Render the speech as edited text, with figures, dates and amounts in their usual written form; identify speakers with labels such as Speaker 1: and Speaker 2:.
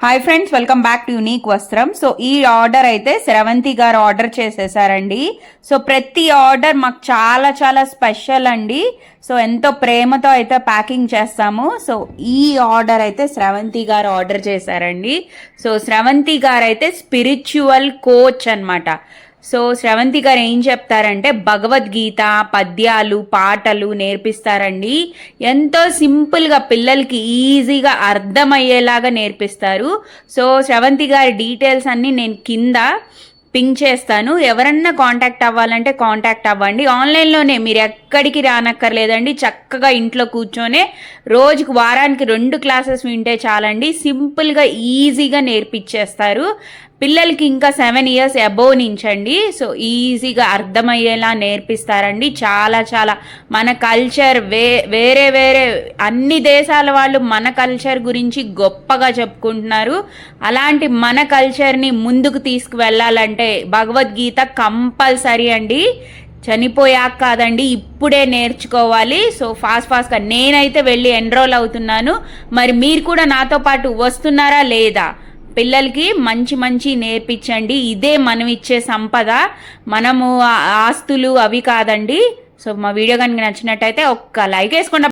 Speaker 1: Hi friends, welcome back to unique వస్త్రం. So ఈ order అయితే శ్రవంతి గారు ఆర్డర్ చేసేసారండి. సో ప్రతి ఆర్డర్ మాకు చాలా చాలా స్పెషల్ అండి. సో ఎంతో ప్రేమతో అయితే ప్యాకింగ్ చేస్తాము. సో ఈ ఆర్డర్ అయితే శ్రవంతి గారు ఆర్డర్ చేశారండి. సో శ్రవంతి గారు అయితే స్పిరిచువల్ కోచ్ అన్నమాట. సో శ్రవంతి గారు ఏం చెప్తారంటే భగవద్గీత పద్యాలు పాటలు నేర్పిస్తారండి. ఎంతో సింపుల్గా పిల్లలకి ఈజీగా అర్థమయ్యేలాగా నేర్పిస్తారు. సో శ్రవంతి గారి డీటెయిల్స్ అన్నీ నేను కింద పింక్ చేస్తాను. ఎవరన్నా కాంటాక్ట్ అవ్వాలంటే కాంటాక్ట్ అవ్వండి. ఆన్లైన్లోనే, మీరు ఎక్కడికి రానక్కర్లేదండి. చక్కగా ఇంట్లో కూర్చొనే రోజుకు వారానికి 2 క్లాసెస్ వింటే చాలండి. సింపుల్గా ఈజీగా నేర్పించేస్తారు. పిల్లలకి ఇంకా 7 ఇయర్స్ అబోవ్ నుంచండి. సో ఈజీగా అర్థమయ్యేలా నేర్పిస్తారండి. చాలా చాలా మన కల్చర్ వేరే వేరే అన్ని దేశాల వాళ్ళు మన కల్చర్ గురించి గొప్పగా చెప్పుకుంటున్నారు. అలాంటి మన కల్చర్ని ముందుకు తీసుకువెళ్ళాలంటే భగవద్గీత కంపల్సరీ అండి. చనిపోయాక కాదండి, ఇప్పుడే నేర్చుకోవాలి. సో ఫాస్ట్గా నేనైతే వెళ్ళి ఎన్రోల్ అవుతున్నాను. మరి మీరు కూడా నాతో పాటు వస్తున్నారా లేదా? పిల్లలకి మంచి మంచి నేర్పించండి. ఇదే మనం ఇచ్చే సంపద. మనము ఆస్తులు అవి కాదండి. సో మా వీడియో కనుక నచ్చినట్టయితే ఒక్క లైక్ వేసుకోండి.